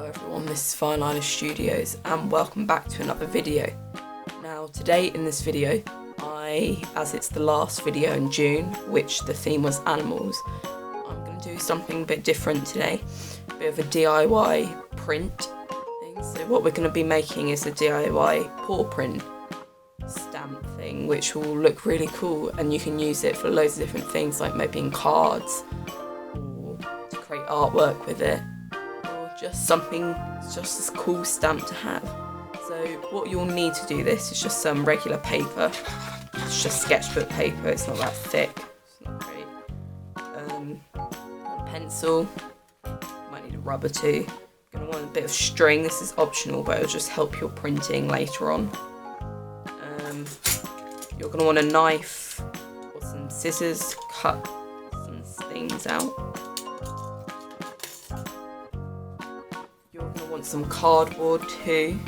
Everyone, this is Fineliner Studios and welcome back to another video. Now today in this video, as it's the last video in June, which the theme was animals, I'm going to do something a bit different today, a bit of a DIY print thing. So what we're going to be making is a DIY paw print stamp thing, which will look really cool, and you can use it for loads of different things, like maybe in cards or to create artwork with it. Just something, just this cool stamp to have. So what you'll need to do this is just some regular paper. It's just sketchbook paper, it's not that thick, it's not great. A pencil, might need a rubber too. You're going to want a bit of string, this is optional but it'll just help your printing later on. You're going to want a knife or some scissors, cut some things out. Some cardboard too,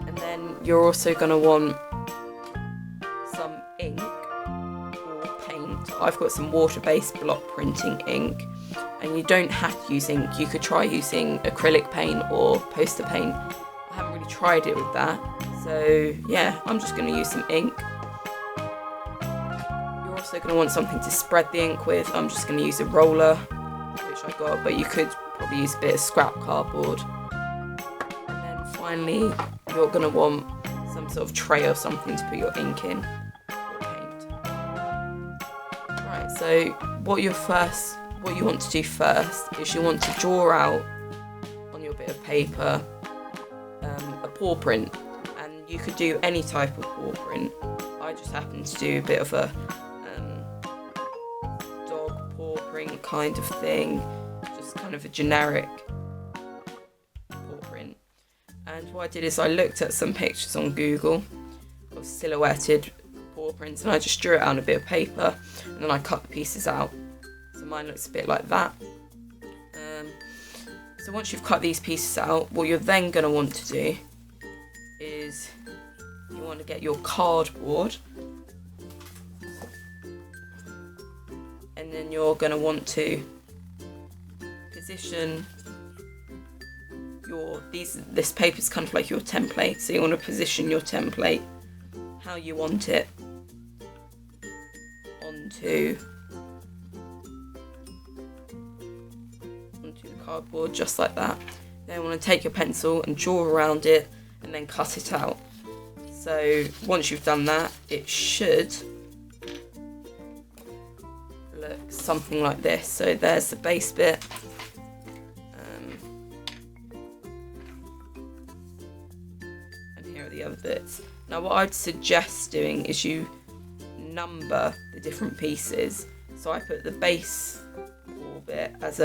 and then you're also going to want some ink or paint. I've got some water-based block printing ink, and you don't have to use ink. You could try using acrylic paint or poster paint. I haven't really tried it with that, so yeah, I'm just going to use some ink. You're also going to want something to spread the ink with. I'm just going to use a roller, which I got, but you could probably use a bit of scrap cardboard. And then finally, you're going to want some sort of tray or something to put your ink in or paint. Right, so what you want to do first is you want to draw out on your bit of paper a paw print, and you could do any type of paw print. I just happen to do a bit of a dog paw print kind of thing. Kind of a generic paw print. And what I did is I looked at some pictures on Google of silhouetted paw prints, and I just drew it out on a bit of paper and then I cut the pieces out. So mine looks a bit like that. So once you've cut these pieces out, what you're then going to want to do is you want to get your cardboard, and then you're going to want to position this paper is kind of like your template, so you want to position your template how you want it onto the cardboard, just like that. Then you want to take your pencil and draw around it and then cut it out. So once you've done that, it should look something like this. So there's the base bit. The other bits. Now what I'd suggest doing is you number the different pieces. So I put the base bit as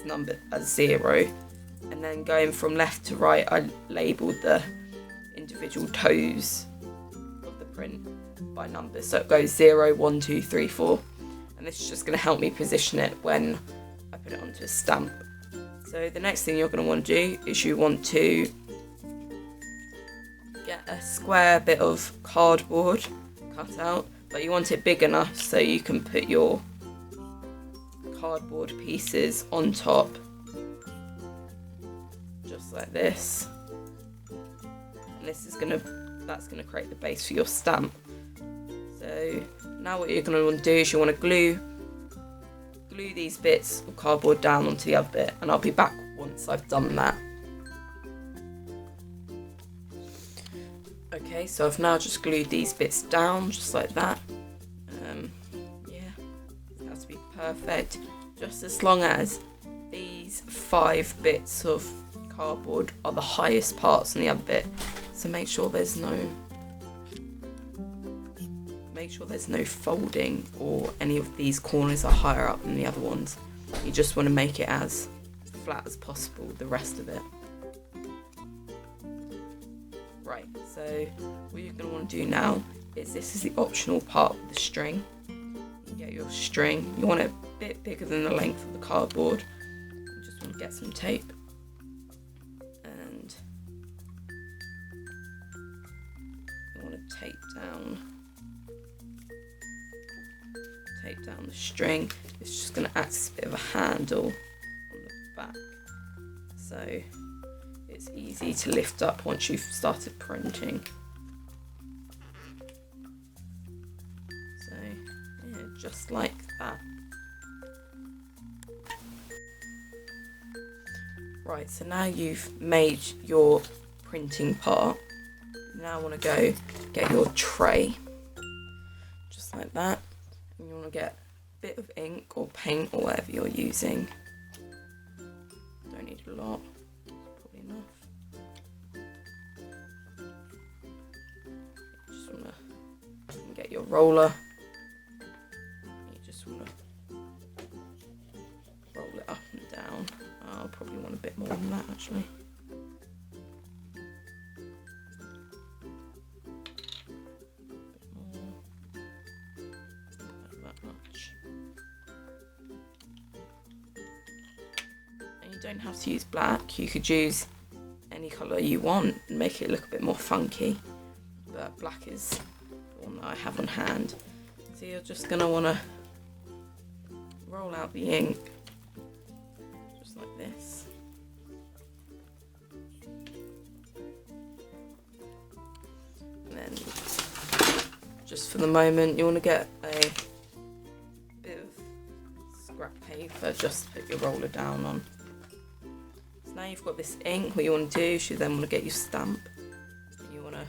numbered as 0, and then going from left to right I labelled the individual toes of the print by numbers. So it goes 0, 1, 2, 3, 4, and this is just going to help me position it when I put it onto a stamp. So the next thing you're going to want to do is you want to get a square bit of cardboard cut out, but you want it big enough so you can put your cardboard pieces on top, just like this. And that's gonna create the base for your stamp. So now what you're gonna want to do is you want to glue these bits of cardboard down onto the other bit, and I'll be back once I've done that. Okay, so I've now just glued these bits down, just like that. Yeah, it has to be perfect, just as long as these 5 bits of cardboard are the highest parts on the other bit. So make sure there's no folding, or any of these corners are higher up than the other ones. You just want to make it as flat as possible, the rest of it. Right, so what you're going to want to do now is, this is the optional part of the string. You get your string, you want it a bit bigger than the length of the cardboard. You just want to get some tape and you want to tape down the string. It's just going to act as a bit of a handle on the back. so it's easy to lift up once you've started printing. So yeah, just like that. Right, so now you've made your printing part, you now want to go get your tray, just like that, and you want to get a bit of ink or paint or whatever you're using. Don't need a lot, probably enough. Just want to get your roller, you just want to roll it up and down. I'll probably want a bit more than that actually. You don't have to use black, you could use any colour you want and make it look a bit more funky, but black is the one that I have on hand. So you're just going to want to roll out the ink just like this. And then just for the moment you want to get a bit of scrap paper just to put your roller down on. Now you've got this ink, what you want to do is you then want to get your stamp. You want to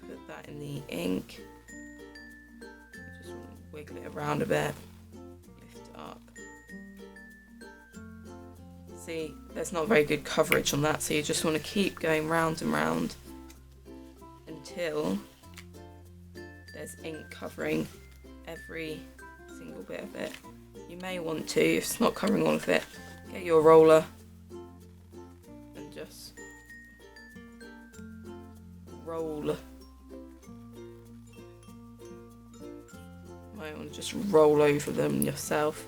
put that in the ink. You just want to wiggle it around a bit, lift it up. See, there's not very good coverage on that, so you just want to keep going round and round until there's ink covering every single bit of it. You may want to, if it's not covering all of it, get your roller and just roll. You might want to just roll over them yourself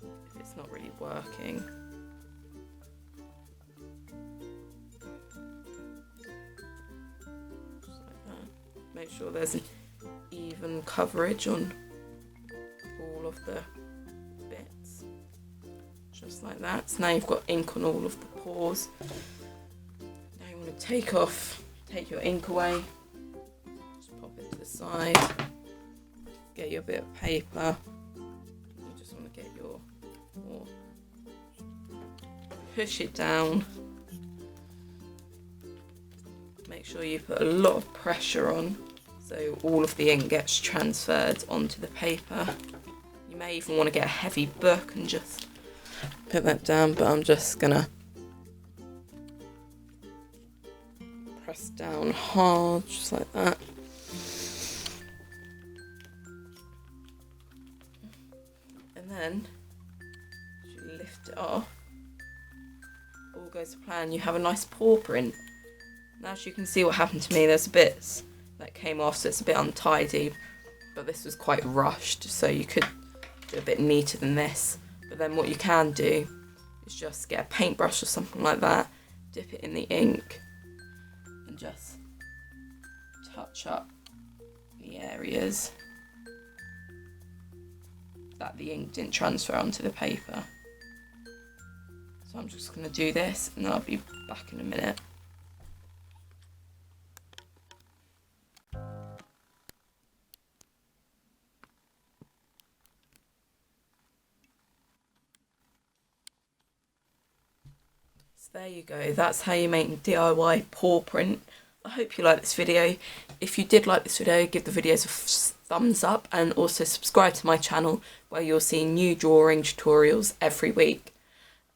if it's not really working. Just like that. Make sure there's an even coverage on all of the bits. Just like that. So now you've got ink on all of the pores. Now you want to take your ink away, just pop it to the side, get your bit of paper. You just want to get your, or push it down. Make sure you put a lot of pressure on so all of the ink gets transferred onto the paper. You may even want to get a heavy book and just put that down, but I'm just gonna press down hard, just like that. And then as you lift it off, all goes to plan, you have a nice paw print. Now as you can see what happened to me, there's bits that came off, so it's a bit untidy, but this was quite rushed, so you could do a bit neater than this. But then what you can do is just get a paintbrush or something like that, dip it in the ink and just touch up the areas that the ink didn't transfer onto the paper. So I'm just going to do this and then I'll be back in a minute. There you go, that's how you make DIY paw print. I hope you like this video. If you did like this video, give the videos a thumbs up and also subscribe to my channel where you'll see new drawing tutorials every week.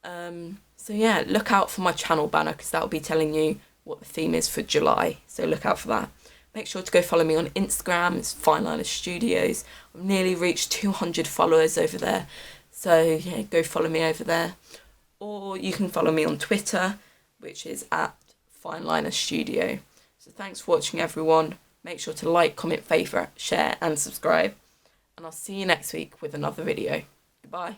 So yeah, look out for my channel banner because that will be telling you what the theme is for July. So look out for that. Make sure to go follow me on Instagram, it's Fine Liner Studios. I've nearly reached 200 followers over there. So yeah, go follow me over there. Or you can follow me on Twitter, which is at Fine Liner Studio. So thanks for watching everyone. Make sure to like, comment, favourite, share and subscribe. And I'll see you next week with another video. Goodbye.